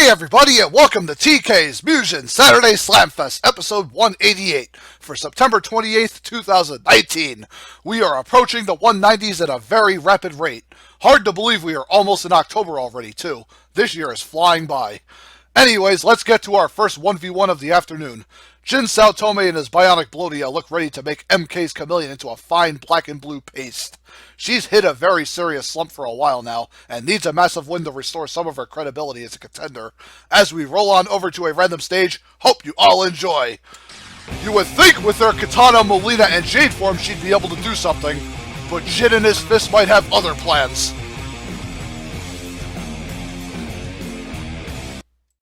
Hey everybody, and welcome to TK's Mugen Saturday Slamfest, episode 188, for September 28th, 2019. We are approaching the 190s at a very rapid rate. Hard to believe we are almost in October already, too. This year is flying by. Anyways, let's get to our first 1v1 of the afternoon. Jin Saotome and his bionic Blodia look ready to make MK's Chameleon into a fine black and blue paste. She's hit a very serious slump for a while now, and needs a massive win to restore some of her credibility as a contender. As we roll on over to a random stage, hope you all enjoy. You would think with her Katana, Molina, and Jade form she'd be able to do something, but Jin and his fist might have other plans.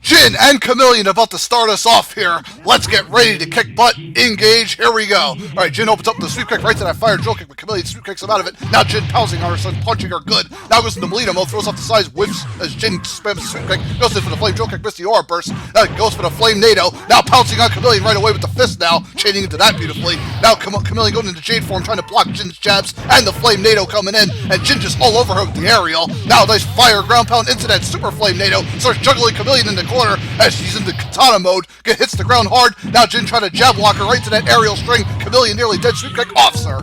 Jin and Chameleon about to start us off here. Let's get ready to kick butt, engage, here we go. Alright, Jin opens up the sweep kick right to that fire drill kick, but Chameleon sweep kicks him out of it. Now Jin pouncing on her son, punching her good. Now goes into Molina mode, throws off the sides, whips as Jin spams the sweep kick, goes in for the flame drill kick, missed the aura burst. Now goes for the flame NATO, now pouncing on Chameleon right away with the fist now, chaining into that beautifully. Now Chameleon going into Jade form, trying to block Jin's jabs, and the flame NATO coming in, and Jin just all over her with the aerial. Now nice fire ground pound into that super flame NATO, starts juggling Chameleon in the corner as she's in the katana mode, hits the ground hard. Now Jin trying to jab block her right to that aerial string. Chameleon nearly dead, sweep kick offs her.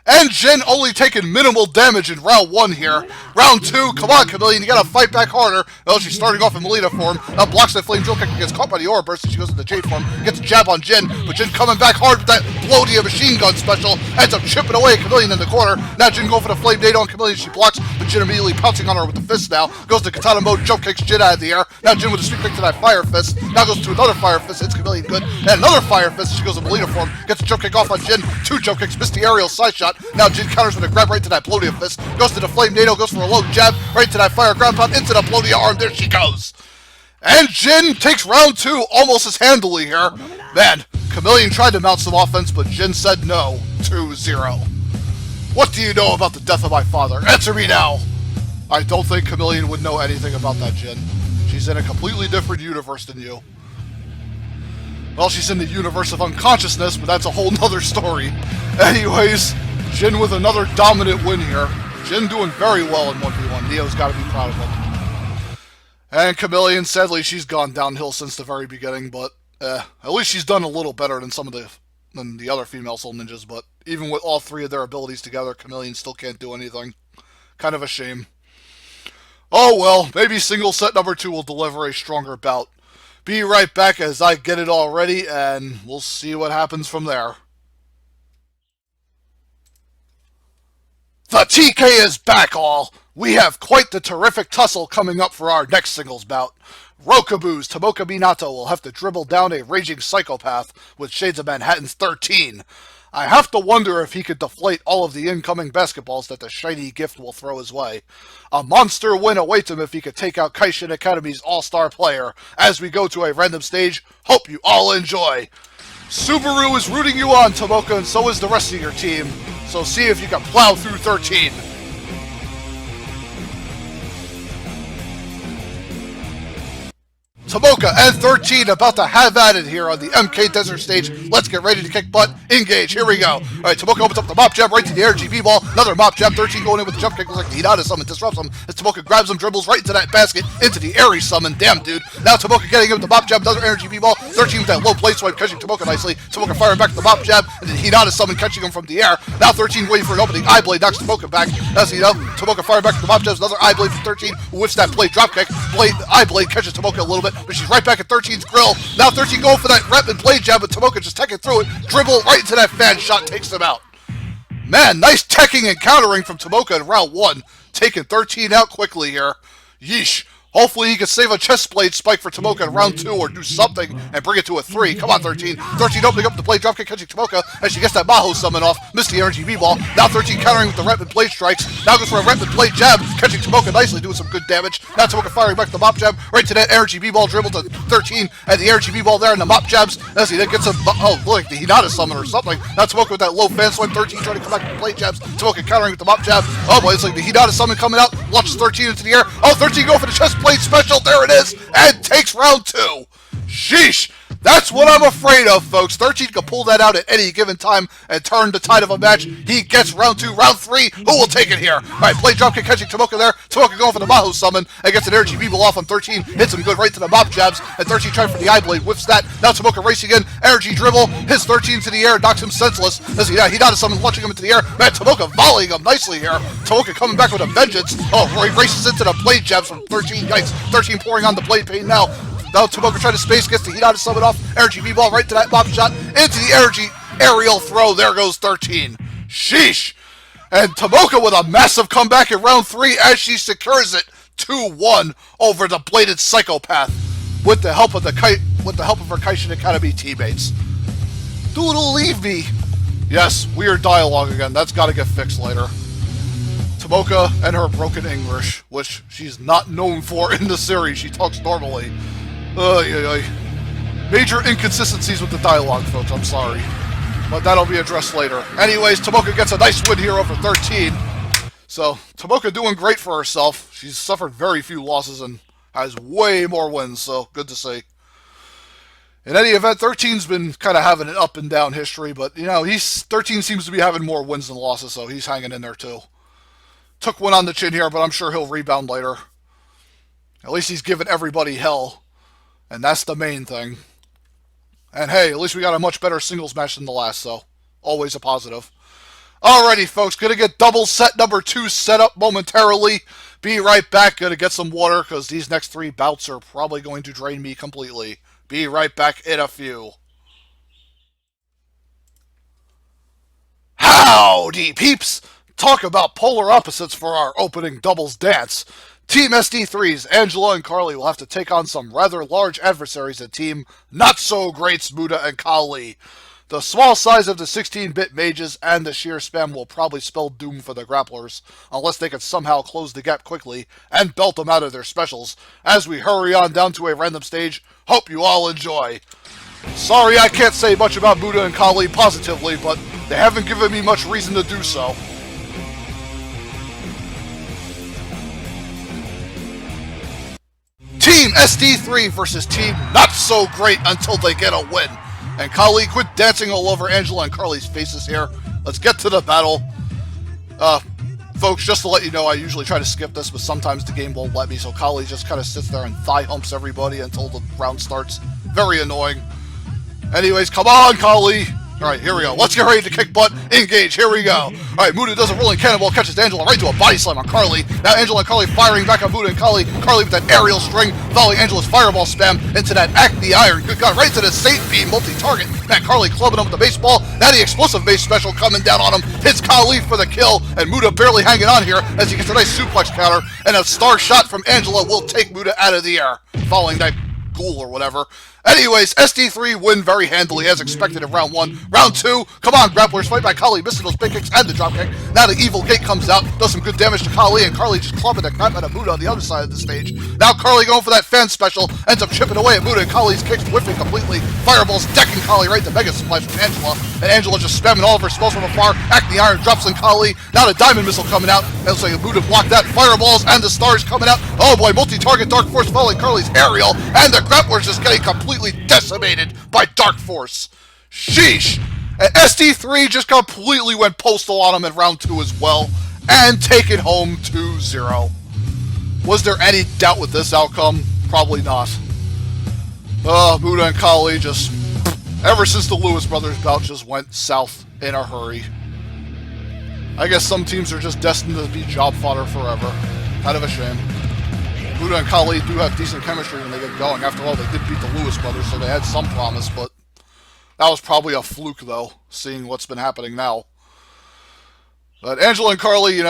And Jin only taking minimal damage in round 1 here. Round 2, come on Chameleon, you gotta fight back harder. Well, she's starting off in Molina form. Now blocks that flame drill kick, gets caught by the aura burst, and she goes into Jade form. Gets a jab on Jin, but Jin coming back hard with that Blodia machine gun special. Ends up chipping away at Chameleon in the corner. Now Jin going for the flame NATO on Chameleon, she blocks, but Jin immediately pouncing on her with the fist now. Goes to katana mode, jump kicks Jin out of the air. Now Jin with a sweep kick to that fire fist. Now goes to another fire fist, hits Chameleon good. And another fire fist, she goes to Molina form. Gets a jump kick off on Jin. 2 jump kicks, missed the aerial side shot. Now Jin counters with a grab right to that Blodia fist. Goes to the flame NATO, goes for a low jab, right to that fire ground pound, into the Blodia arm. There she goes. And Jin takes round 2 almost as handily here. Man, Chameleon tried to mount some offense, but Jin said no. 2-0. What do you know about the death of my father? Answer me now! I don't think Chameleon would know anything about that, Jin. She's in a completely different universe than you. Well, she's in the universe of unconsciousness, but that's a whole nother story. Anyways, Jin with another dominant win here. Jin doing very well in 1v1. Neo's got to be proud of him. And Chameleon, sadly, she's gone downhill since the very beginning, but at least she's done a little better than than the other female Soul Ninjas, but even with all 3 of their abilities together, Chameleon still can't do anything. Kind of a shame. Oh well, maybe single set number 2 will deliver a stronger bout. Be right back as I get it all ready, and we'll see what happens from there. The TK is back, all! We have quite the terrific tussle coming up for our next singles bout. Rokubu's Tomoka Minato will have to dribble down a raging psychopath with Shades of Manhattan's 13. I have to wonder if he could deflate all of the incoming basketballs that the shiny gift will throw his way. A monster win awaits him if he could take out Kaishin Academy's all-star player. As we go to a random stage, hope you all enjoy. Subaru is rooting you on, Tomoka, and so is the rest of your team. So see if you can plow through 13. Tomoka and 13 about to have at it here on the MK Desert stage. Let's get ready to kick butt. Engage. Here we go. Alright, Tomoka opens up the mop jab right to the RGB ball. Another mop jab. 13 going in with the jump kick. Looks like the Hinata summon disrupts him as Tomoka grabs him, dribbles right into that basket, into the Aries summon. Damn, dude. Now Tomoka getting him with the mop jab. Another RGB ball. 13 with that low plate swipe, catching Tomoka nicely. Tomoka firing back the mop jab, and then Hinata summon catching him from the air. Now 13 waiting for an opening eye blade. Knocks Tomoka back. As you know, Tomoka firing back the mop jabs. Another eye blade from 13 who whiffs that blade drop kick. Eye blade catches Tomoka a little bit, but she's right back at 13's grill. Now 13 going for that rep and blade jab, but Tomoka just teching through it. Dribble right into that fan shot, takes him out. Man, nice teching and countering from Tomoka in round 1. Taking 13 out quickly here. Yeesh. Hopefully he can save a chest blade spike for Tomoka in round 2 or do something and bring it to a 3. Come on, 13. 13 opening up the blade dropkick, catching Tomoka as she gets that Maho summon off. Missed the RGB ball. Now 13 countering with the rep and blade strikes. Now goes for a rep and blade jab, catching Tomoka nicely, doing some good damage. Now Tomoka firing back the mop jab right to that RGB ball, dribble to 13 and the RGB ball there and the mop jabs as he then gets a, like the Hinata summon or something. Now Tomoka with that low fan swipe, 13 trying to come back with the blade jabs. Tomoka countering with the mop jab. Oh boy, it's like the Hinata summon coming out, launches 13 into the air. Oh, 13 going for the chest blade special. There it is, and takes round 2. Sheesh! That's what I'm afraid of, folks. 13 can pull that out at any given time and turn the tide of a match. He gets round 2, round 3. Who will take it here? All right, Blade dropkick catching Tomoka there. Tomoka going for the Mahu summon and gets an energy beeble off on 13. Hits him good right to the mop jabs. And 13 trying for the eye blade. Whiffs that. Now Tomoka racing in. Energy dribble. Hits 13 to the air. Knocks him senseless. As he got a summon launching him into the air. Man, Tomoka volleying him nicely here. Tomoka coming back with a vengeance. Oh, he races into the blade jabs from 13. Yikes. 13 pouring on the blade pain now. Now Tomoka trying to space, gets the heat out of summon off. Energy V-ball right to that mop shot. Into the energy aerial throw. There goes 13. Sheesh. And Tomoka with a massive comeback in round 3 as she secures it 2-1 over the bladed psychopath with the help of her Kaishin Academy teammates. Doodle leave me. Yes, weird dialogue again. That's got to get fixed later. Tomoka and her broken English, which she's not known for in the series. She talks normally. Major inconsistencies with the dialogue, folks. I'm sorry. But that'll be addressed later. Anyways, Tomoka gets a nice win here over 13. So, Tomoka doing great for herself. She's suffered very few losses and has way more wins, so good to see. In any event, 13's been kind of having an up and down history, but, 13 seems to be having more wins than losses, so he's hanging in there too. Took one on the chin here, but I'm sure he'll rebound later. At least he's giving everybody hell, and that's the main thing. And hey, at least we got a much better singles match than the last, so always a positive. Alrighty, folks, gonna get double set number 2 set up momentarily. Be right back, gonna get some water, because these next 3 bouts are probably going to drain me completely. Be right back in a few. Howdy, peeps! Talk about polar opposites for our opening doubles dance. Team SD3's Angela and Carly will have to take on some rather large adversaries at Team NotSoGreat's Muda and Kali. The small size of the 16-bit mages and the sheer spam will probably spell doom for the grapplers, unless they can somehow close the gap quickly and belt them out of their specials. As we hurry on down to a random stage, hope you all enjoy. Sorry I can't say much about Muda and Kali positively, but they haven't given me much reason to do so. Team SD3 versus Team NotSoGreat until they get a win. And Kali, quit dancing all over Angela and Carly's faces here. Let's get to the battle. Folks, just to let you know, I usually try to skip this, but sometimes the game won't let me, so Kali just kind of sits there and thigh humps everybody until the round starts. Very annoying. Anyways, come on, Kali! Alright, here we go. Let's get ready to kick butt. Engage. Here we go. Alright, Muda does a rolling cannonball, catches Angela right to a body slam on Carly. Now Angela and Carly firing back on Muda and Kali. Carly with that aerial string, following Angela's fireball spam into that Acne Iron. Good God, right to the Saint Beam multi-target. Man, Carly clubbing him with the baseball. Now the explosive base special coming down on him. Hits Kali for the kill, and Muda barely hanging on here as he gets a nice suplex counter. And a star shot from Angela will take Muda out of the air, following that ghoul or whatever. Anyways, SD3 win very handily as expected in round 1. Round 2, come on, grapplers, fight by Kali, missing those big kicks and the dropkick. Now the evil gate comes out, does some good damage to Kali, and Carly just clubbing the crap out of Muda on the other side of the stage. Now Carly going for that fan special, ends up chipping away at Muda, and Kali's kicks whiffing completely. Fireballs decking Kali right to Mega Splash from Angela, and Angela just spamming all of her spells from afar. Acne Iron drops on Kali. Now the Diamond Missile coming out, and looks like Muda blocked that. Fireballs and the stars coming out. Oh boy, multi-target Dark Force following Carly's aerial, and the grapplers just getting completely decimated by Dark Force. Sheesh! And SD3 just completely went postal on him in round 2 as well, and take it home 2-0. Was there any doubt with this outcome? Probably not. Muda and Kali just, ever since the Lewis brothers bout, just went south in a hurry. I guess some teams are just destined to be job fodder forever. Kind of a shame. Muda and Kali do have decent chemistry when they get going. After all, they did beat the Lewis brothers, so they had some promise, but that was probably a fluke, though, seeing what's been happening now. But Angela and Carly,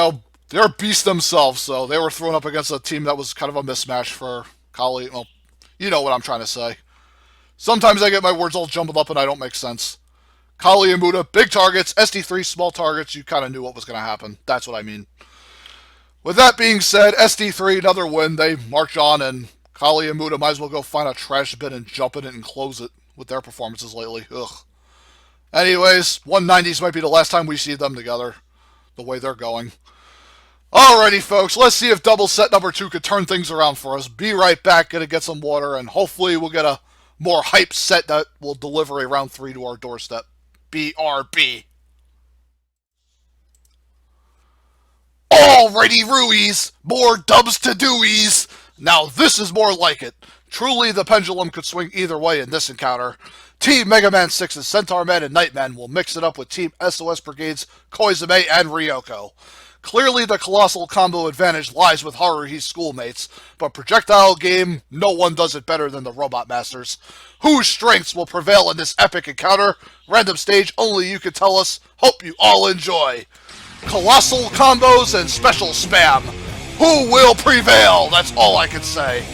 they're beasts themselves, so they were thrown up against a team that was kind of a mismatch for Kali. Well, you know what I'm trying to say. Sometimes I get my words all jumbled up and I don't make sense. Kali and Muda, big targets. SD3, small targets. You kind of knew what was going to happen. That's what I mean. With that being said, SD3, another win. They march on, and Kali and Muda might as well go find a trash bin and jump in it and close it with their performances lately. Ugh. Anyways, 190s might be the last time we see them together, the way they're going. Alrighty, folks, let's see if double set number 2 could turn things around for us. Be right back, gonna get some water, and hopefully we'll get a more hype set that will deliver a round 3 to our doorstep. BRB. Alrighty, Ruies! More dubs to doies! Now this is more like it. Truly, the pendulum could swing either way in this encounter. Team Mega Man 6's Centaur Man and Nightman will mix it up with Team SOS Brigade's Koizumi and Ryoko. Clearly, the colossal combo advantage lies with Haruhi's schoolmates, but projectile game, no one does it better than the Robot Masters. Whose strengths will prevail in this epic encounter? Random stage, only you can tell us. Hope you all enjoy. Colossal combos and special spam. Who will prevail? That's all I can say.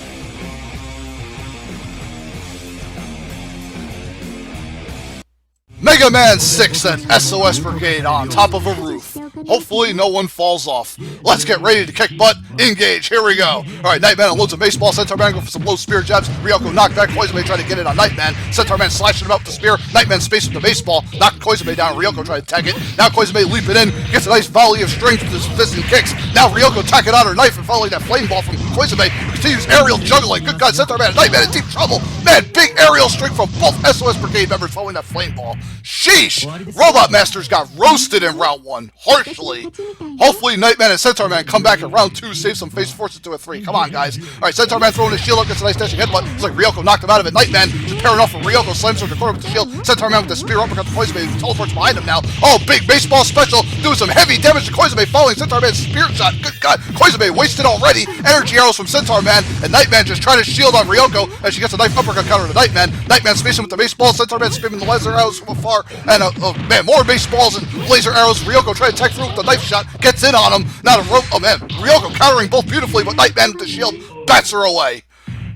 Mega Man 6 and SOS Brigade on top of a roof. Hopefully no one falls off. Let's get ready to kick butt. Engage. Here we go. Alright, Nightman unloads a baseball. Centaur Man go for some low spear jabs. Ryoko knocked back. Koizumi trying to get it on Nightman. Centaur Man slashing him up with the spear. Nightman space with the baseball. Knocked Koizumi down. Ryoko trying to tag it. Now Koizumi leaping in. Gets a nice volley of strength with his fists and kicks. Now Ryoko tacking on her knife and following that flame ball from Koizumi. Continues aerial juggling. Good God, Centaur Man and Nightman in deep trouble. Man, big aerial strength from both SOS Brigade members following that flame ball. Sheesh! Robot Masters got roasted in round 1, harshly. Hopefully Nightman and Centaur Man come back in round 2, save some face, force it to a 3. Come on, guys. Alright, Centaur Man throwing his shield up, gets a nice dashing headbutt. It's like Ryoko knocked him out of it. Nightman just pairing off from Ryoko, slams her to the corner with the shield. Centaur Man with the spear uppercut to Koizumi, who teleports behind him now. Oh, big baseball special, doing some heavy damage to Koizumi, following Centaur Man's spear shot. Good God, Koizumi wasted already. Energy arrows from Centaur Man, and Nightman just trying to shield on Ryoko as she gets a knife uppercut counter to Nightman. Nightman spacing with the baseball, Centaur Man spamming the laser arrows from afar, and man, more baseballs and laser arrows. Ryoko trying to tech through with the knife shot, gets in on him. Now oh man, Ryoko countering both beautifully, but Nightman with the shield bats her away.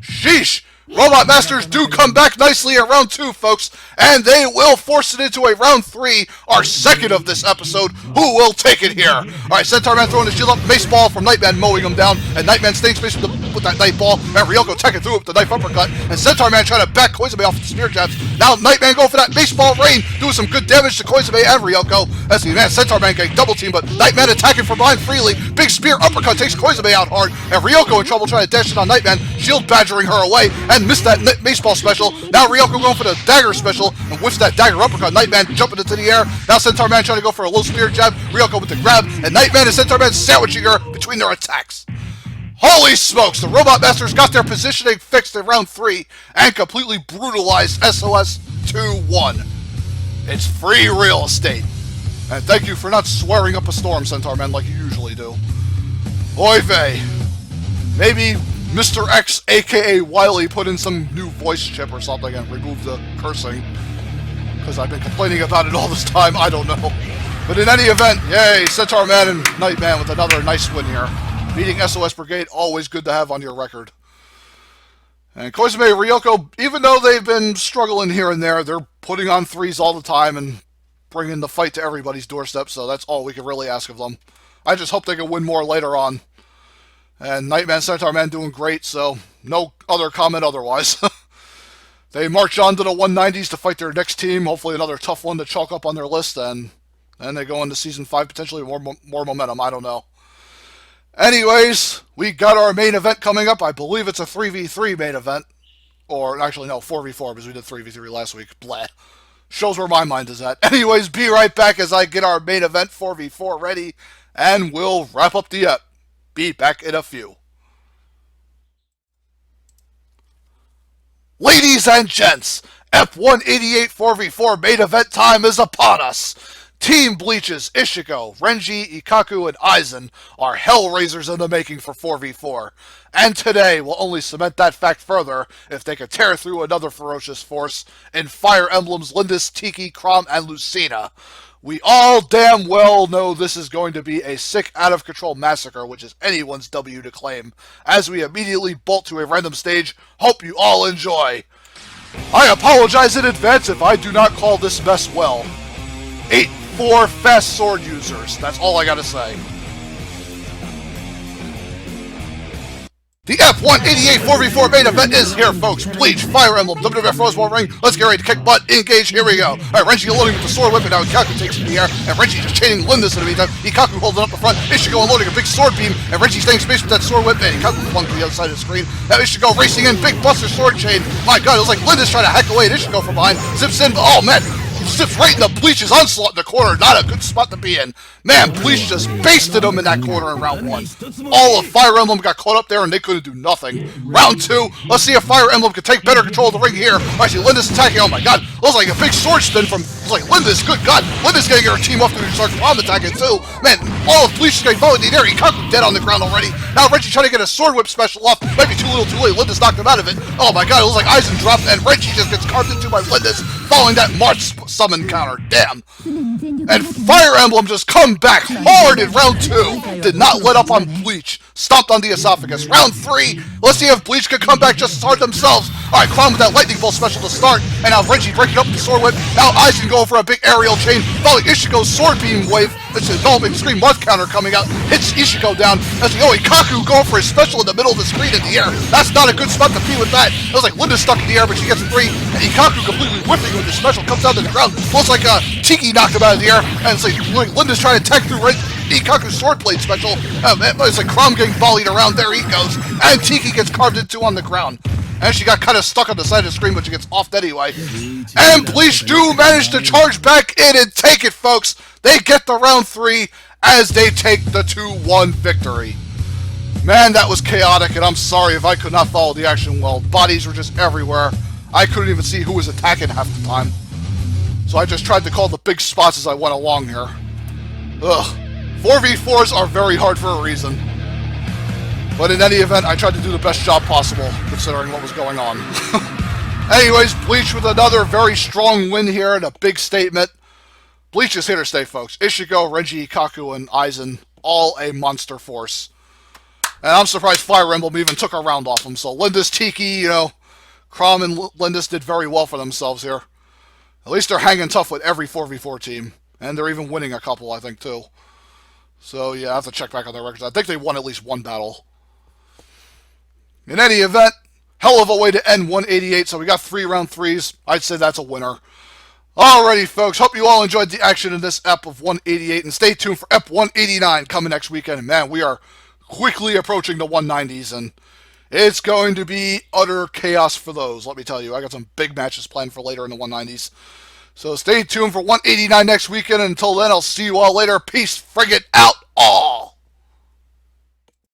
Sheesh! Robot Masters do come back nicely at round 2, folks, and they will force it into a round 3, our second of this episode. Who will take it here? Alright, Centaur Man throwing his shield up, baseball from Nightman mowing him down, and Nightman staying space with that knife ball, and Ryoko teching through it with the knife uppercut, and Centaur Man trying to back Koizumi off with the spear jabs. Now Nightman going for that baseball rain, doing some good damage to Koizumi and Ryoko, as the man Centaur Man getting double team, but Nightman attacking from behind freely. Big spear uppercut takes Koizumi out hard, and Ryoko in trouble trying to dash it on Nightman, shield badgering her away, and missed that baseball special. Now Ryoko going for the dagger special and whiffs that dagger uppercut. Nightman jumping into the air. Now Centaur Man trying to go for a low spear jab. Ryoko with the grab, and Nightman and Centaur Man sandwiching her between their attacks. Holy smokes, the Robot Masters got their positioning fixed in round 3 and completely brutalized SOS 2-1. It's free real estate. And thank you for not swearing up a storm, Centaur Man, like you usually do. Oy vey. Maybe Mr. X, aka Wily, put in some new voice chip or something and removed the cursing. Because I've been complaining about it all this time, I don't know. But in any event, yay, Centaur Man and Nightman with another nice win here. Beating SOS Brigade, always good to have on your record. And Koizumi and Ryoko, even though they've been struggling here and there, they're putting on 3s all the time and bringing the fight to everybody's doorstep, so that's all we can really ask of them. I just hope they can win more later on. And Nightman, Centaur Man doing great, so no other comment otherwise. They march on to the 190s to fight their next team, hopefully another tough one to chalk up on their list, and then they go into Season 5, potentially more momentum, I don't know. Anyways, we got our main event coming up. I believe it's a 3v3 main event. Or, actually, no, 4v4, because we did 3v3 last week. Blah. Shows where my mind is at. Anyways, be right back as I get our main event 4v4 ready, and we'll wrap up the ep. Be back in a few. Ladies and gents, Ep 188 4v4 main event time is upon us. Team Bleach's Ishiko, Renji, Ikaku, and Aizen are Hellraisers in the making for 4v4. And today will only cement that fact further if they could tear through another ferocious force in Fire Emblem's Lindis, Tiki, Chrom, and Lucina. We all damn well know this is going to be a sick, out-of-control massacre, which is anyone's W to claim. As we immediately bolt to a random stage, hope you all enjoy. I apologize in advance if I do not call this mess well. 8-4 fast sword users, that's all I gotta say. The F188 4v4 main event is here, folks. Bleach, Fire Emblem, WWF Rose War Ring. Let's get ready to kick butt, engage, here we go. Alright, Renji loading with the sword whip, and now Ikaku takes it in the air, and Renji just chaining Lindis in the meantime. Ikaku holding up the front, Ishigo unloading a big sword beam, and Renji staying in space with that sword whip, and Ikaku flung to the other side of the screen. Now Ishigo racing in, big buster sword chain. My god, it was like Lindis trying to hack away at Ishigo from behind. Zips in, oh man, zips right in the Bleach's onslaught in the corner. Not a good spot to be in. Man, Bleach just basted him in that corner in round 1. All of Fire Emblem got caught up there and they couldn't do nothing. Round 2, let's see if Fire Emblem can take better control of the ring here. I see Lindis attacking. Oh my god, looks like a big sword spin from, like, Lindis. Good god, Lindis gonna get her team up to start Rom attacking too. Man, all of Bleach is getting voted in the air. Ikaku dead on the ground already. Now Reggie trying to get a sword whip special off. Might be too little too late. Lindis knocked him out of it. Oh my god, it looks like Aizen dropped and Reggie just gets carved into by Lindis following that March summon counter. Damn. And Fire Emblem just come back hard in round 2. Did not let up on Bleach. Stomped on the esophagus. Round 3. Let's see if Bleach can come back just as hard themselves. Alright, Clown with that lightning bolt special to start. And now Reggie breaking up the sword whip. Now Aizen going for a big aerial chain. Following Ishigo's sword beam wave. It's a developing extreme month counter coming out. Hits Ishigo down. As we go, Ikaku going for his special in the middle of the screen in the air. That's not a good spot to be with that. It was like Linda's stuck in the air, but she gets a 3. And Ikaku completely whipping with his special. Comes down to the ground. Looks like Tiki knocked him out of the air. And it's like Linda's trying to tag through Ikaku's sword blade special. It's like Crom getting volleyed around. There he goes. And Tiki gets carved into on the ground. And she got kind of stuck on the side of the screen, but she gets offed anyway. And Bleach do manage to charge back in and take it, folks. They get the round 3 as they take the 2-1 victory. Man, that was chaotic, and I'm sorry if I could not follow the action well. Bodies were just everywhere. I couldn't even see who was attacking half the time. So I just tried to call the big spots as I went along here. Ugh. 4v4s are very hard for a reason. But in any event, I tried to do the best job possible, considering what was going on. Anyways, Bleach with another very strong win here and a big statement. Bleach is here to stay, folks. Ishigo, Renji, Ikaku, and Aizen, all a monster force. And I'm surprised Fire Emblem even took a round off them. So Lindis, Tiki, Crom and Lindis did very well for themselves here. At least they're hanging tough with every 4v4 team. And they're even winning a couple, I think, too. So, yeah, I have to check back on their records. I think they won at least one battle. In any event, hell of a way to end 188. So we got 3 round 3s. I'd say that's a winner. Alrighty, folks. Hope you all enjoyed the action in this ep of 188. And stay tuned for ep 189 coming next weekend. And man, we are quickly approaching the 190s. And it's going to be utter chaos for those, let me tell you. I got some big matches planned for later in the 190s. So stay tuned for 189 next weekend. Until then, I'll see you all later. Peace, frigate out all.